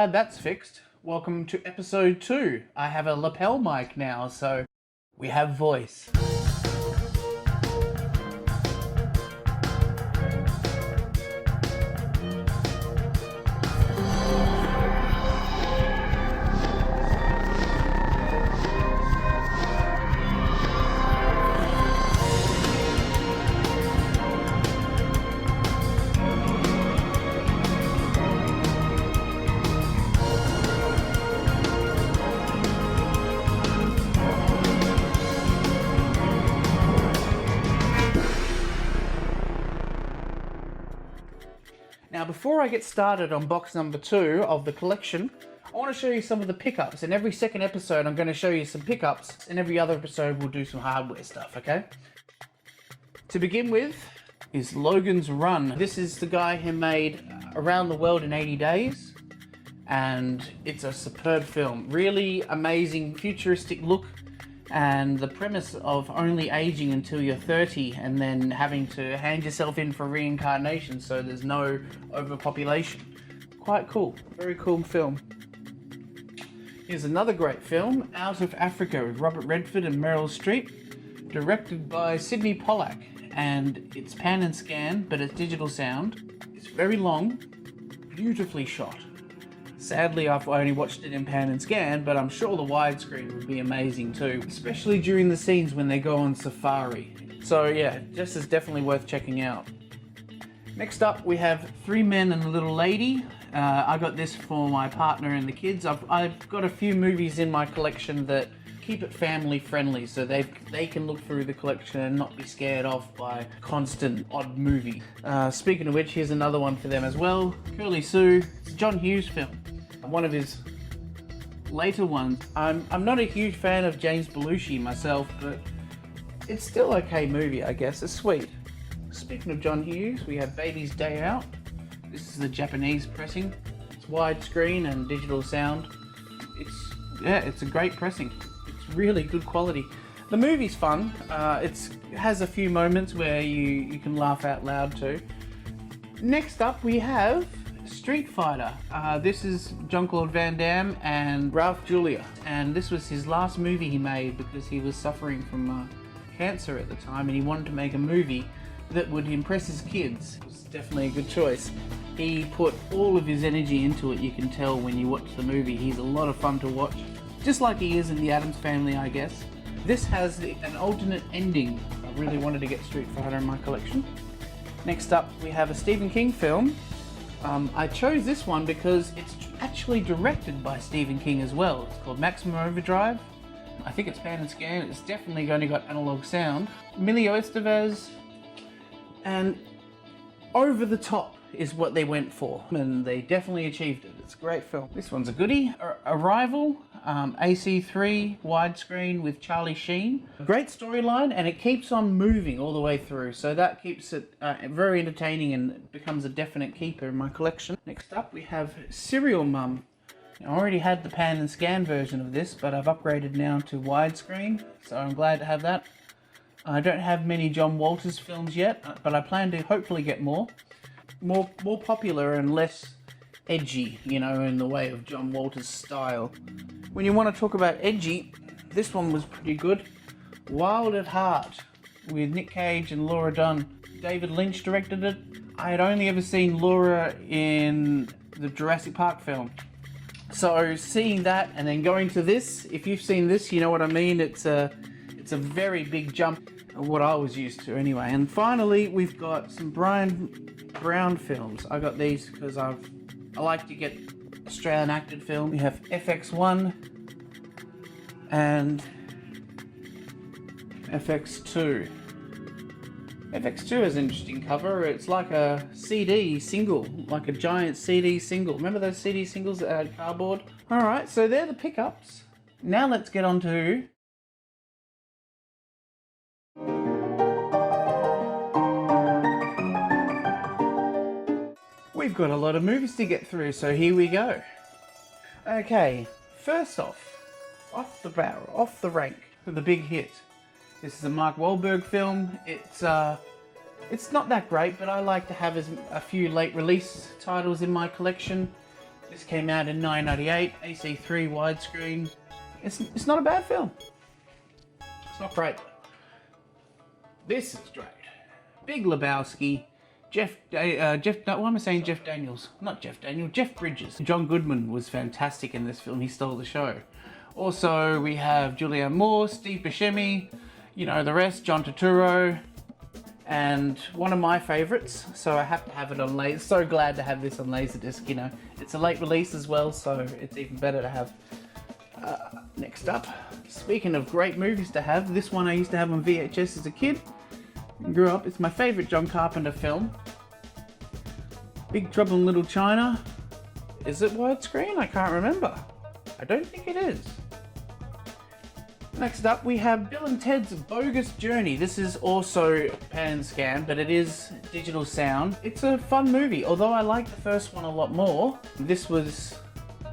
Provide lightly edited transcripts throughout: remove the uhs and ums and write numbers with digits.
glad that's fixed. Welcome to episode 2. I have a lapel mic now, so we have voice. Now, before I get started on box number 2 of the collection, I want to show you some of the pickups. In every second episode, I'm going to show you some pickups. In every other episode, we'll do some hardware stuff, okay? To begin with is Logan's Run. This is the guy who made Around the World in 80 Days, and it's a superb film. Really amazing, futuristic look, and the premise of only aging until you're 30 and then having to hand yourself in for reincarnation so there's no overpopulation. Quite cool. Very cool film. Here's another great film, Out of Africa, with Robert Redford and Meryl Streep, directed by Sidney Pollack, and it's pan and scan, but it's digital sound. It's very long, beautifully shot. Sadly, I've only watched it in pan and scan, but I'm sure the widescreen would be amazing too, especially during the scenes when they go on safari. So yeah, just is definitely worth checking out. Next up, we have Three Men and a Little Lady. I got this for my partner and the kids. I've got a few movies in my collection that keep it family friendly, so they can look through the collection and not be scared off by constant odd movie. Speaking of which, here's another one for them as well. Curly Sue. It's a John Hughes film. One of his later ones. I'm not a huge fan of James Belushi myself, but it's still okay movie, I guess. It's sweet. Speaking of John Hughes, we have Baby's Day Out. This is the Japanese pressing. It's widescreen and digital sound. It's a great pressing. It's really good quality. The movie's fun. It has a few moments where you can laugh out loud too. Next up, we have Street Fighter. This is Jean-Claude Van Damme and Ralph Julia, and this was his last movie he made because he was suffering from cancer at the time and he wanted to make a movie that would impress his kids. It was definitely a good choice. He put all of his energy into it. You can tell when you watch the movie. He's a lot of fun to watch, just like he is in the Addams Family, I guess. This has an alternate ending. I really wanted to get Street Fighter in my collection. Next up, we have a Stephen King film. I chose this one because it's actually directed by Stephen King as well. It's called Maximum Overdrive. I think it's pan and scan. It's definitely only got analog sound. Emilio Estevez, and over the top is what they went for, and they definitely achieved it. It's a great film. This one's a goodie. Arrival, AC3 widescreen with Charlie Sheen. Great storyline, and it keeps on moving all the way through, so that keeps it very entertaining and becomes a definite keeper in my collection. Next up, we have Serial Mum. I already had the pan and scan version of this, but I've upgraded now to widescreen, so I'm glad to have that. I don't have many John Walters films yet, but I plan to hopefully get more popular and less edgy, you know, in the way of John Walters' style. When you want to talk about edgy, this one was pretty good. Wild at Heart, with Nick Cage and Laura Dern. David Lynch directed it. I had only ever seen Laura in the Jurassic Park film. So seeing that and then going to this, if you've seen this, you know what I mean. It's a very big jump of what I was used to anyway. And finally, we've got some Brian Brown films. I got these because I like to get Australian acted film. We have FX1 and FX2. FX2 has an interesting cover. It's like a CD single, like a giant CD single. Remember those CD singles that had cardboard? Alright, so they're the pickups. Now let's get on to we've got a lot of movies to get through, so here we go. Okay, first off the barrel, off the rank, for the big hit. This is a Mark Wahlberg film. It's not that great, but I like to have a few late release titles in my collection. This came out in 1998, AC3 widescreen. It's not a bad film. It's not great. This is great. Big Lebowski. Jeff Daniels? Not Jeff Daniels, Jeff Bridges. John Goodman was fantastic in this film. He stole the show. Also, we have Julianne Moore, Steve Buscemi, you know, the rest, John Turturro, and one of my favorites, so I have to have it on Laserdisc. So glad to have this on Laserdisc, you know. It's a late release as well, so it's even better to have. Next up, speaking of great movies to have, this one I used to have on VHS as a kid. Grew up, it's my favorite John Carpenter film. Big Trouble in Little China. Is it widescreen? I can't remember. I don't think it is. Next up, we have Bill and Ted's Bogus Journey. This is also pan and scan, but it is digital sound. It's a fun movie, although I like the first one a lot more. This was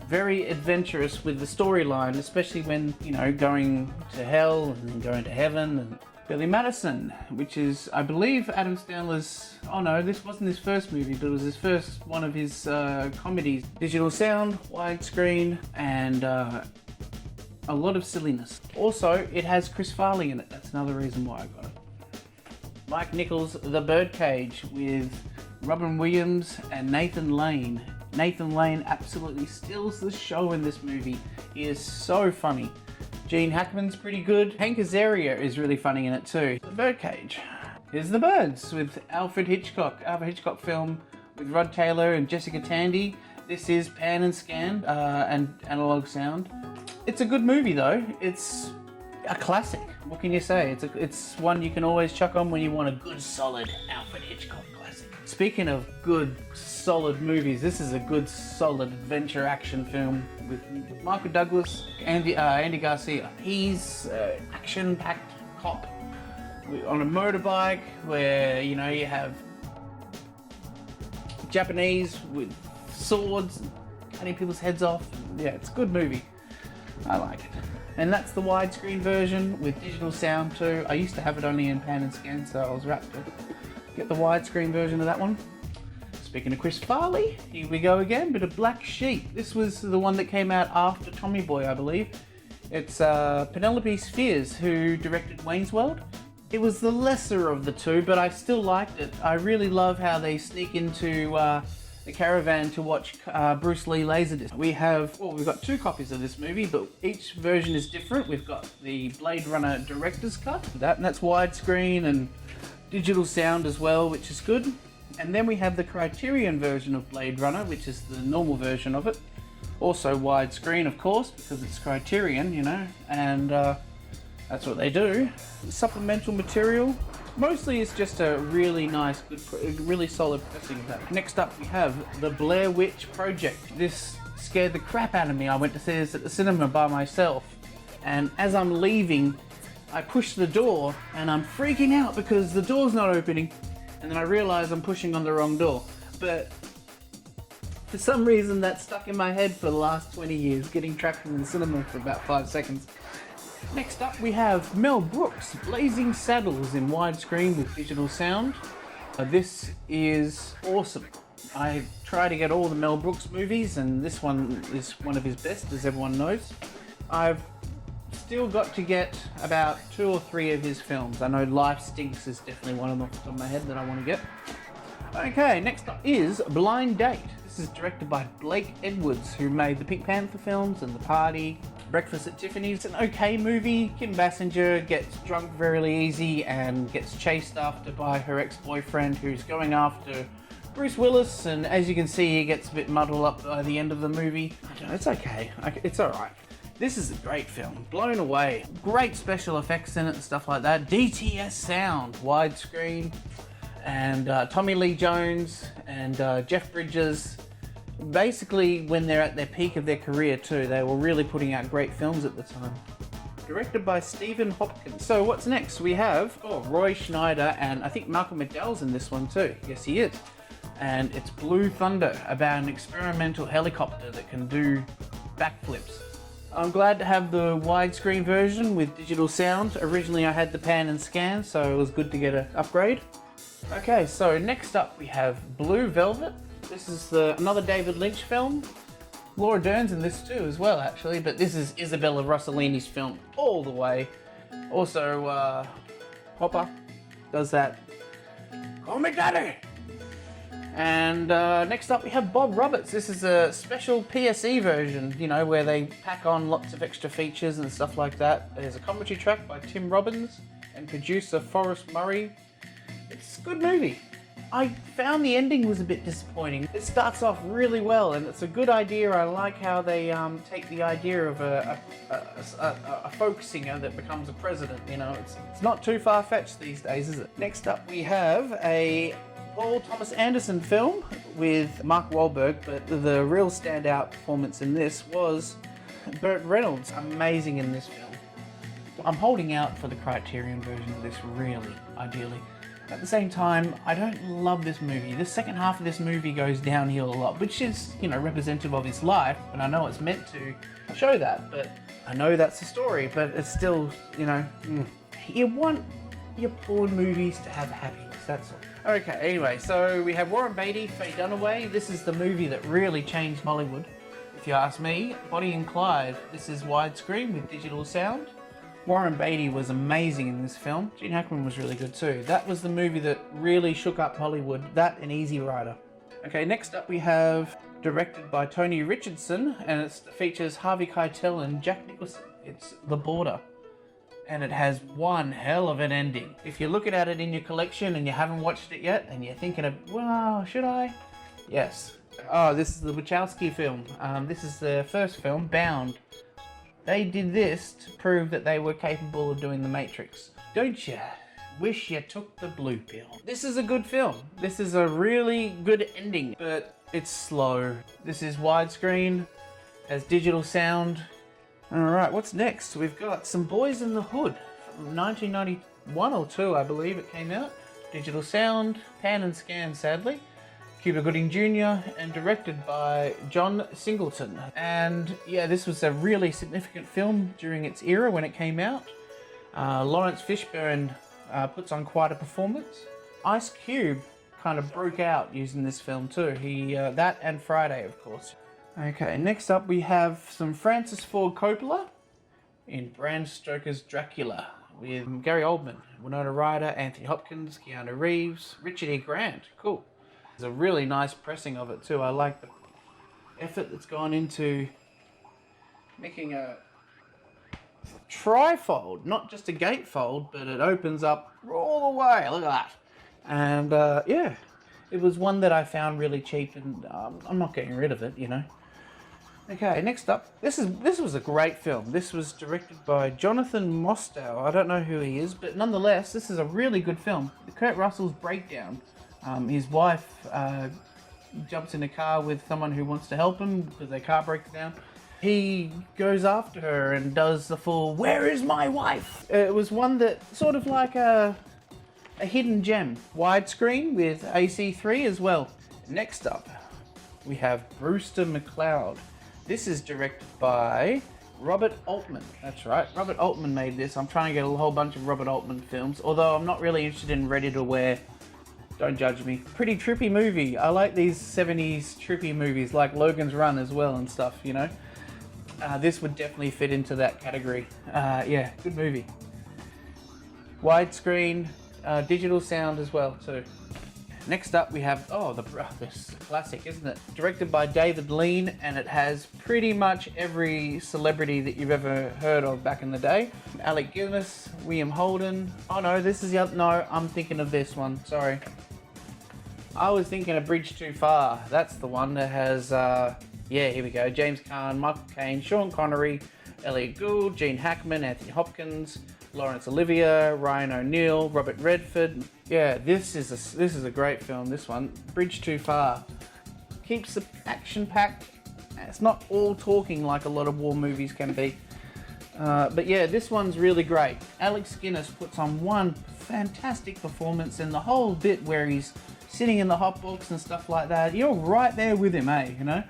very adventurous with the storyline, especially when, you know, going to hell and then going to heaven. And Billy Madison, which is, I believe, Adam Sandler's, oh no, this wasn't his first movie, but it was his first one of his comedies. Digital sound, widescreen, and a lot of silliness. Also, it has Chris Farley in it. That's another reason why I got it. Mike Nichols' The Birdcage with Robin Williams and Nathan Lane. Nathan Lane absolutely steals the show in this movie. He is so funny. Gene Hackman's pretty good. Hank Azaria is really funny in it too. The Birdcage. Here's The Birds with Alfred Hitchcock. Alfred Hitchcock film with Rod Taylor and Jessica Tandy. This is pan and scan and analog sound. It's a good movie though. It's a classic. What can you say? It's one you can always chuck on when you want a good solid Alfred Hitchcock classic. Speaking of good solid movies, this is a good solid adventure action film with Michael Douglas and Andy Garcia. He's an action-packed cop on a motorbike where, you know, you have Japanese with swords cutting people's heads off. Yeah, it's a good movie. I like it. And that's the widescreen version with digital sound too. I used to have it only in pan and scan, so I was rapt to get the widescreen version of that one. Speaking of Chris Farley, here we go again, bit of Black Sheep. This was the one that came out after Tommy Boy, I believe. It's Penelope Spheres who directed Wayne's World. It was the lesser of the two, but I still liked it. I really love how they sneak into the caravan to watch Bruce Lee Laserdisc. We've got two copies of this movie, but each version is different. We've got the Blade Runner director's cut, that's widescreen and digital sound as well, which is good. And then we have the Criterion version of Blade Runner, which is the normal version of it. Also widescreen, of course, because it's Criterion, you know, and that's what they do. Supplemental material. Mostly it's just a really nice, really solid pressing of that. Next up we have The Blair Witch Project. This scared the crap out of me. I went to see this at the cinema by myself, and as I'm leaving, I push the door and I'm freaking out because the door's not opening. And then I realise I'm pushing on the wrong door. But for some reason that stuck in my head for the last 20 years, getting trapped in the cinema for about 5 seconds. Next up we have Mel Brooks' Blazing Saddles in widescreen with digital sound. This is awesome. I try to get all the Mel Brooks movies, and this one is one of his best, as everyone knows. I've still got to get about 2 or 3 of his films. I know Life Stinks is definitely one of them off the top of my head that I want to get. Okay, next up is Blind Date. This is directed by Blake Edwards, who made the Pink Panther films and The Party, Breakfast at Tiffany's. It's an okay movie. Kim Basinger gets drunk very easy and gets chased after by her ex-boyfriend, who's going after Bruce Willis, and as you can see, he gets a bit muddled up by the end of the movie. I don't know, it's okay. It's alright. This is a great film. Blown away. Great special effects in it and stuff like that. DTS sound, widescreen, and Tommy Lee Jones and Jeff Bridges. Basically, when they're at their peak of their career too, they were really putting out great films at the time. Directed by Stephen Hopkins. So what's next? We have Roy Schneider, and I think Malcolm McDowell's in this one too. Yes, he is. And it's Blue Thunder, about an experimental helicopter that can do backflips. I'm glad to have the widescreen version with digital sound. Originally I had the pan and scan, so it was good to get an upgrade. Okay, so next up we have Blue Velvet. This is another David Lynch film. Laura Dern's in this too as well, actually, but this is Isabella Rossellini's film all the way. Also, Hopper does that. Call me daddy! And next up we have Bob Roberts. This is a special PSE version, you know, where they pack on lots of extra features and stuff like that. There's a commentary track by Tim Robbins and producer Forrest Murray. It's a good movie. I found the ending was a bit disappointing. It starts off really well and it's a good idea. I like how they take the idea of a folk singer that becomes a president, you know. It's not too far-fetched these days, is it? Next up we have a Paul Thomas Anderson film with Mark Wahlberg, but the real standout performance in this was Burt Reynolds. Amazing in this film. I'm holding out for the Criterion version of this, really, ideally. At the same time, I don't love this movie. The second half of this movie goes downhill a lot, which is, you know, representative of his life, and I know it's meant to show that, but I know that's the story, but it's still, you know, you want your porn movies to have happiness, that's all. Okay, anyway, so we have Warren Beatty, Faye Dunaway. This is the movie that really changed Hollywood, if you ask me. Bonnie and Clyde. This is widescreen with digital sound. Warren Beatty was amazing in this film. Gene Hackman was really good too. That was the movie that really shook up Hollywood. That and Easy Rider. Okay, next up we have, directed by Tony Richardson, and it features Harvey Keitel and Jack Nicholson. It's The Border. And it has one hell of an ending. If you're looking at it in your collection and you haven't watched it yet, and you're thinking of, well, should I? Yes. Oh, this is the Wachowski film. This is their first film, Bound. They did this to prove that they were capable of doing The Matrix. Don't you wish you took the blue pill? This is a good film. This is a really good ending, but it's slow. This is widescreen, has digital sound. Alright, what's next? We've got Some Boys in the Hood from 1991 or 2, I believe it came out. Digital sound, pan and scan sadly. Cuba Gooding Jr. and directed by John Singleton. And yeah, this was a really significant film during its era when it came out. Lawrence Fishburne puts on quite a performance. Ice Cube kind of broke out using this film too. That and Friday, of course. Okay, next up we have some Francis Ford Coppola in Bram Stoker's Dracula with Gary Oldman, Winona Ryder, Anthony Hopkins, Keanu Reeves, Richard E. Grant. Cool. There's a really nice pressing of it too. I like the effort that's gone into making a trifold, not just a gatefold, but it opens up all the way. Look at that. And yeah, it was one that I found really cheap, and I'm not getting rid of it, you know. Okay, next up, this was a great film. This was directed by Jonathan Mostow. I don't know who he is, but nonetheless, this is a really good film. Kurt Russell's Breakdown. His wife jumps in a car with someone who wants to help him because their car breaks down. He goes after her and does the full, "Where is my wife?" It was one that sort of like a hidden gem. Widescreen with AC3 as well. Next up, we have Brewster McCloud. This is directed by Robert Altman. That's right, Robert Altman made this. I'm trying to get a whole bunch of Robert Altman films, although I'm not really interested in Ready to Wear. Don't judge me. Pretty trippy movie. I like these 70s trippy movies, like Logan's Run as well and stuff, you know. This would definitely fit into that category. Yeah, good movie. Widescreen, digital sound as well too. Next up we have, this is a classic, isn't it? Directed by David Lean, and it has pretty much every celebrity that you've ever heard of back in the day. Alec Guinness, William Holden. Oh no, this is the other, no, I'm thinking of this one, sorry. I was thinking of Bridge Too Far. That's the one that has, yeah, here we go. James Caan, Michael Caine, Sean Connery, Elliot Gould, Gene Hackman, Anthony Hopkins, Laurence Olivier, Ryan O'Neal, Robert Redford. Yeah, this is a great film, this one. Bridge Too Far. Keeps the action packed. It's not all talking like a lot of war movies can be. But yeah, this one's really great. Alex Guinness puts on one fantastic performance, and the whole bit where he's sitting in the hot box and stuff like that, you're right there with him, you know?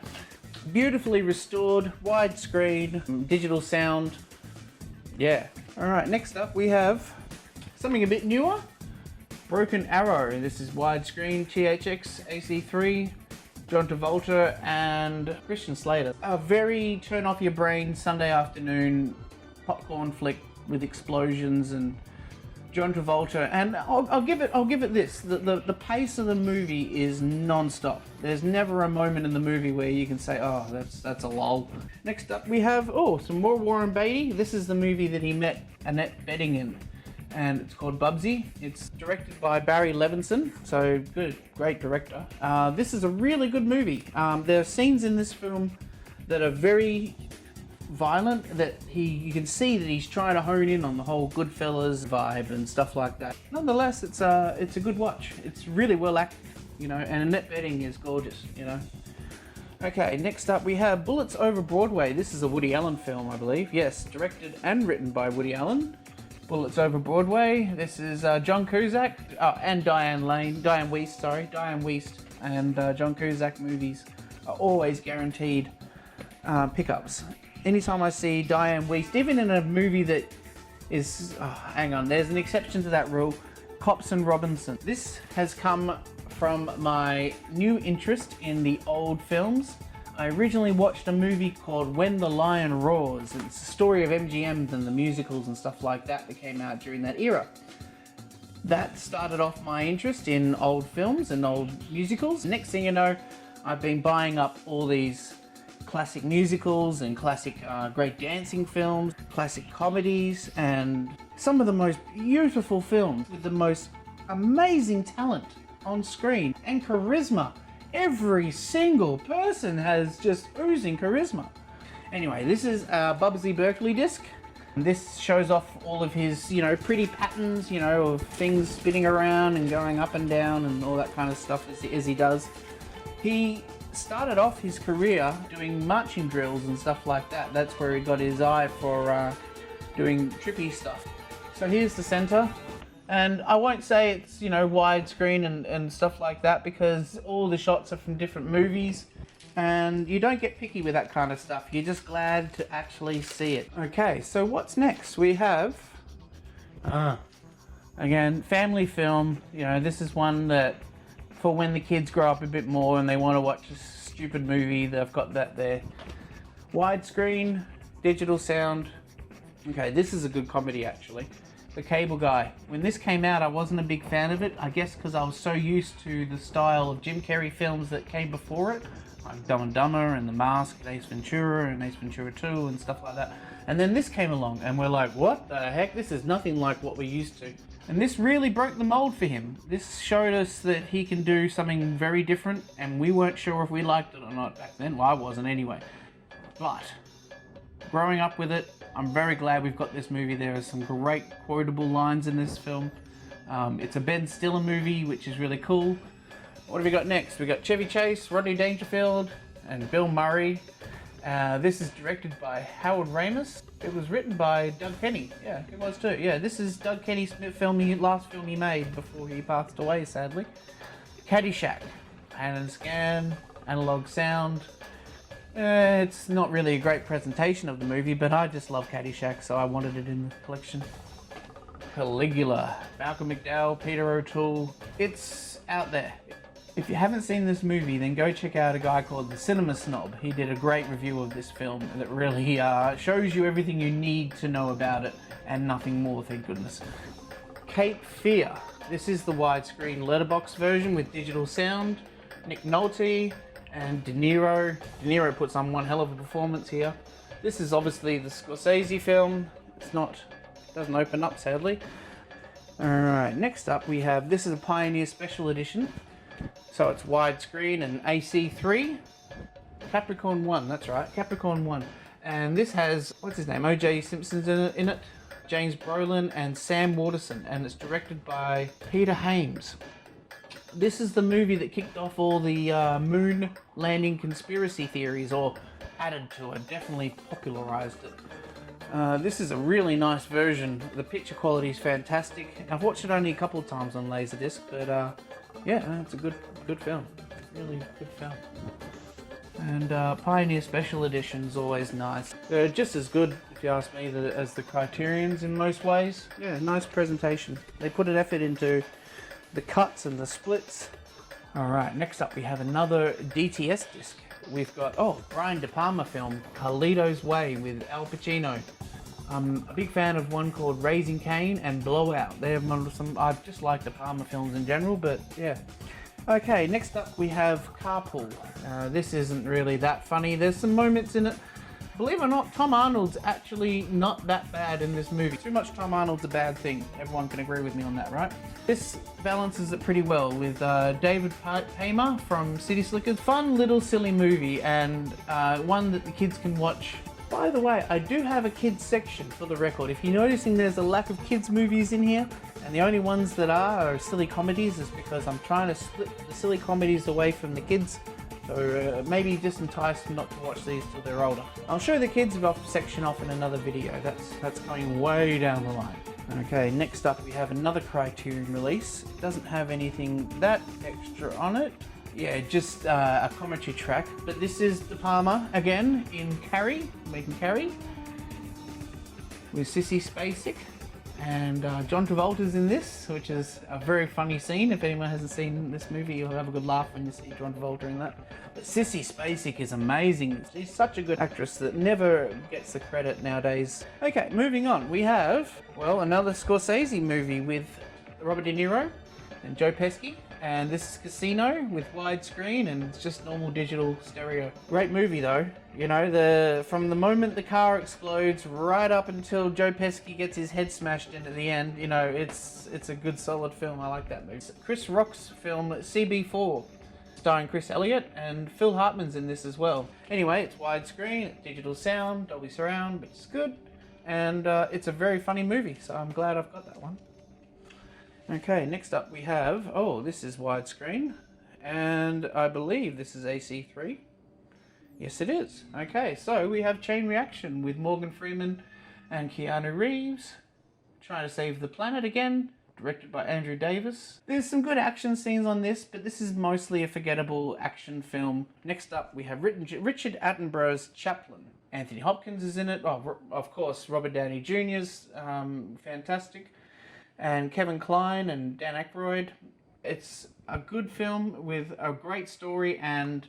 Beautifully restored, widescreen, digital sound. Yeah. Alright, next up we have something a bit newer. Broken Arrow. This is widescreen, THX, AC3. John Travolta and Christian Slater. A very turn off your brain Sunday afternoon popcorn flick with explosions and John Travolta, and I'll give it this. The pace of the movie is non-stop. There's never a moment in the movie where you can say, oh, that's a lull. Next up we have, some more Warren Beatty. This is the movie that he met Annette Bening in, and it's called Bubsy. It's directed by Barry Levinson, so good, great director. This is a really good movie. There are scenes in this film that are very violent, that you can see that he's trying to hone in on the whole Goodfellas vibe and stuff like that. Nonetheless, it's a good watch. It's really well acted, and Annette Bening is gorgeous, Okay, next up we have Bullets Over Broadway. This is a Woody Allen film, I believe. Yes, directed and written by Woody Allen. Bullets Over Broadway. This is John Cusack and Diane Wiest and John Cusack movies are always guaranteed pickups. Anytime I see Diane Wiest, even in a movie that is, hang on, there's an exception to that rule, Cops and Robinson. This has come from my new interest in the old films. I originally watched a movie called When the Lion Roars. It's a story of MGMs and the musicals and stuff like that came out during that era. That started off my interest in old films and old musicals. Next thing you know, I've been buying up all these classic musicals and classic great dancing films, classic comedies, and some of the most beautiful films with the most amazing talent on screen and charisma. Every single person has just oozing charisma. Anyway, this is a Bubsy Berkeley disc. This shows off all of his, pretty patterns, of things spinning around and going up and down and all that kind of stuff as he does. He started off his career doing marching drills and stuff like that. That's where he got his eye for doing trippy stuff. So here's the center, and I won't say it's widescreen and stuff like that, because all the shots are from different movies and you don't get picky with that kind of stuff. You're just glad to actually see it. Okay, so what's next? We have again, family film. This is one that for when the kids grow up a bit more and they want to watch a stupid movie, they've got that there. Widescreen, digital sound. Okay, this is a good comedy actually. The Cable Guy. When this came out, I wasn't a big fan of it. I guess because I was so used to the style of Jim Carrey films that came before it, like Dumb and Dumber and The Mask, Ace Ventura and Ace Ventura 2 and stuff like that. And then this came along and we're like, what the heck? This is nothing like what we're used to. And this really broke the mold for him. This showed us that he can do something very different, and we weren't sure if we liked it or not back then. Well, I wasn't anyway. But growing up with it, I'm very glad we've got this movie. There are some great quotable lines in this film. It's a Ben Stiller movie, which is really cool. What have we got next? We've got Chevy Chase, Rodney Dangerfield, and Bill Murray. This is directed by Howard Ramis. It was written by Doug Kenny. Yeah, it was too. Yeah, this is Doug Kenny's last film he made before he passed away, sadly. Caddyshack. Pan and scan, analog sound. It's not really a great presentation of the movie, but I just love Caddyshack, so I wanted it in the collection. Caligula. Malcolm McDowell, Peter O'Toole. It's out there. If you haven't seen this movie, then go check out a guy called The Cinema Snob. He did a great review of this film that really shows you everything you need to know about it and nothing more, thank goodness. Cape Fear. This is the widescreen letterbox version with digital sound. Nick Nolte and De Niro. De Niro puts on one hell of a performance here. This is obviously the Scorsese film. Doesn't open up, sadly. Alright, next up we have, this is a Pioneer Special Edition. So it's widescreen and AC3. Capricorn 1, that's right, Capricorn 1. And this has, what's his name, O.J. Simpson's in it, James Brolin and Sam Waterston, and it's directed by Peter Hames. This is the movie that kicked off all the moon landing conspiracy theories, or added to it, definitely popularized it. This is a really nice version. The picture quality is fantastic. I've watched it only a couple of times on Laserdisc, but yeah, it's a good film. Really good film. And Pioneer Special Edition's always nice. They're just as good, if you ask me, as the Criterions in most ways. Yeah, nice presentation. They put an effort into the cuts and the splits. Alright, next up we have another DTS disc. We've got, Brian De Palma film, Carlito's Way with Al Pacino. I'm a big fan of one called Raising Cain and Blowout. They have some, I just like De Palma films in general, but yeah. Okay, next up we have Carpool. This isn't really that funny. There's some moments in it. Believe it or not, Tom Arnold's actually not that bad in this movie. Too much Tom Arnold's a bad thing. Everyone can agree with me on that, right? This balances it pretty well with David Paymer from City Slickers. Fun little silly movie, and one that the kids can watch. By the way, I do have a kids section for the record. If you're noticing there's a lack of kids movies in here, and the only ones that are silly comedies, is because I'm trying to split the silly comedies away from the kids. So maybe just entice them not to watch these till they're older. I'll show the kids section off in another video. That's going way down the line. Okay, next up we have another Criterion release. It doesn't have anything that extra on it. Yeah, just a commentary track. But this is De Palma again in Carrie, making Carrie, with Sissy Spacek. And John Travolta's in this, which is a very funny scene. If anyone hasn't seen this movie, you'll have a good laugh when you see John Travolta in that. But Sissy Spacek is amazing. She's such a good actress that never gets the credit nowadays. Okay, moving on. We have, well, another Scorsese movie with Robert De Niro and Joe Pesci. And this is Casino with widescreen, and it's just normal digital stereo. Great movie though. You know, from the moment the car explodes right up until Joe Pesci gets his head smashed into the end, you know, it's a good solid film. I like that movie. It's Chris Rock's film CB4, starring Chris Elliott, and Phil Hartman's in this as well. Anyway, it's widescreen, it's digital sound, Dolby Surround, but it's good. And it's a very funny movie, so I'm glad I've got that one. Okay, next up we have, this is widescreen, and I believe this is AC3. Yes, it is. Okay, so we have Chain Reaction with Morgan Freeman and Keanu Reeves, trying to save the planet again, directed by Andrew Davis. There's some good action scenes on this, but this is mostly a forgettable action film. Next up, we have Richard Attenborough's Chaplin. Anthony Hopkins is in it. Oh, of course, Robert Downey Jr.'s fantastic. And Kevin Kline and Dan Aykroyd. It's a good film with a great story, and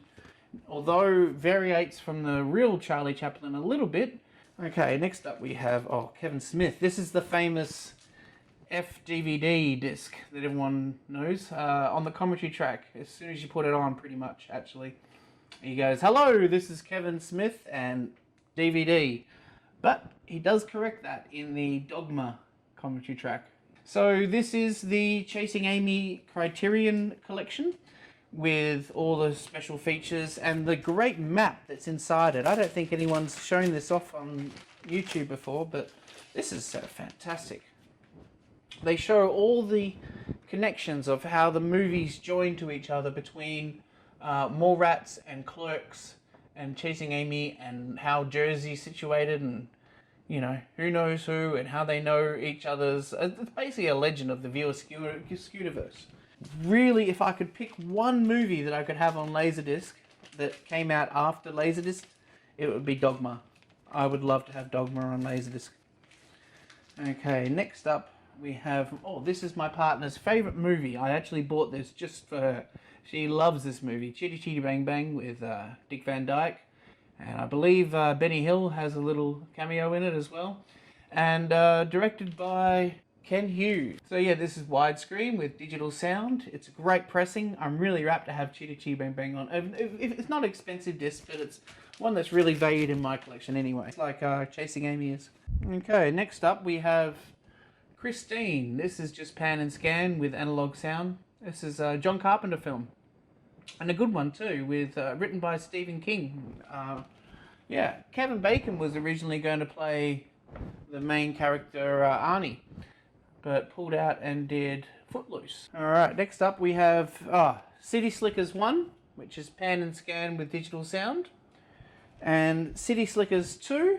although variates from the real Charlie Chaplin a little bit. Okay, next up we have, Kevin Smith. This is the famous FDVD disc that everyone knows, on the commentary track, as soon as you put it on, pretty much, actually. He goes, "Hello, this is Kevin Smith and DVD." But he does correct that in the Dogma commentary track. So this is the Chasing Amy Criterion collection with all the special features and the great map that's inside it. I don't think anyone's shown this off on YouTube before, but this is so fantastic. They show all the connections of how the movies join to each other between Mallrats and Clerks and Chasing Amy, and how Jersey's situated, and you know, who knows who and how they know each other's. It's basically a legend of the viewer Scooterverse. Really, if I could pick one movie that I could have on Laserdisc that came out after Laserdisc, it would be Dogma. I would love to have Dogma on Laserdisc. Okay, next up we have, this is my partner's favourite movie. I actually bought this just for her. She loves this movie, Chitty Chitty Bang Bang with Dick Van Dyke. And I believe Benny Hill has a little cameo in it as well. And directed by Ken Hughes. So yeah, this is widescreen with digital sound. It's a great pressing. I'm really rapt to have Chitty Chitty Bang Bang on. It's not an expensive disc, but it's one that's really valued in my collection anyway. It's like Chasing Amy is. Okay, next up we have Christine. This is just pan and scan with analog sound. This is a John Carpenter film. And a good one too, with written by Stephen King. Kevin Bacon was originally going to play the main character Arnie, but pulled out and did Footloose. Alright, next up we have City Slickers 1, which is pan and scan with digital sound. And City Slickers 2,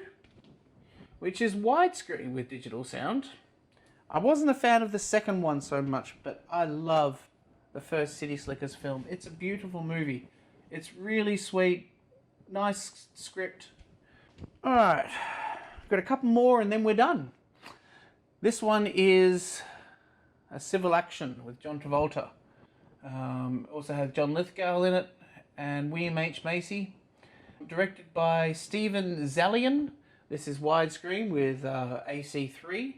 which is widescreen with digital sound. I wasn't a fan of the second one so much, but I love the first City Slickers film. It's a beautiful movie. It's really sweet, nice script. Alright, got a couple more and then we're done. This one is a civil action with John Travolta. Also has John Lithgow in it and William H. Macy. Directed by Steven Zalian. This is widescreen with AC3.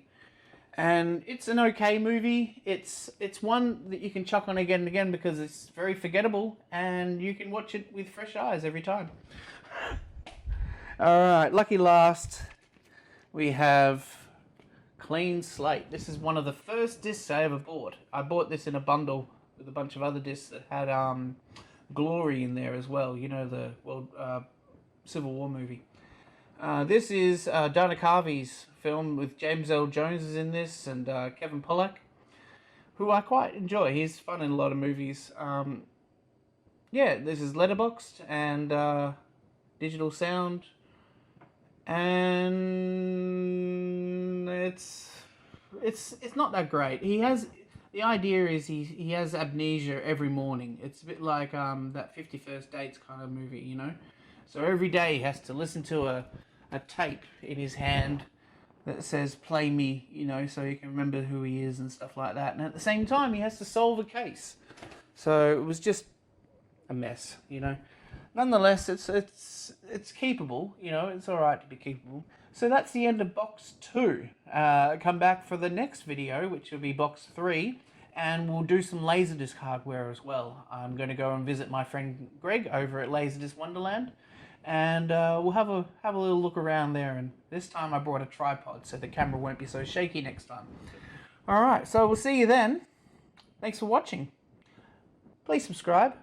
And it's an okay movie. It's one that you can chuck on again and again because it's very forgettable and you can watch it with fresh eyes every time. Alright, lucky last, we have Clean Slate. This is one of the first discs I ever bought. I bought this in a bundle with a bunch of other discs that had Glory in there as well. You know, the Civil War movie. This is Dana Carvey's film with James L. Jones is in this and Kevin Pollak, who I quite enjoy. He's fun in a lot of movies. Yeah, this is letterboxed and digital sound, and it's not that great. The idea is he has amnesia every morning. It's a bit like that 50 First Dates kind of movie, you know. So every day he has to listen to a tape in his hand that says "play me," you know, so he can remember who he is and stuff like that. And at the same time, he has to solve a case. So it was just a mess, you know. Nonetheless, it's keepable, you know. It's all right to be keepable. So that's the end of box 2. Come back for the next video, which will be box 3, and we'll do some Laserdisc hardware as well. I'm going to go and visit my friend Greg over at Laserdisc Wonderland. And we'll have a little look around there, and this time I brought a tripod so the camera won't be so shaky next time. Alright, so we'll see you then. Thanks for watching. Please subscribe.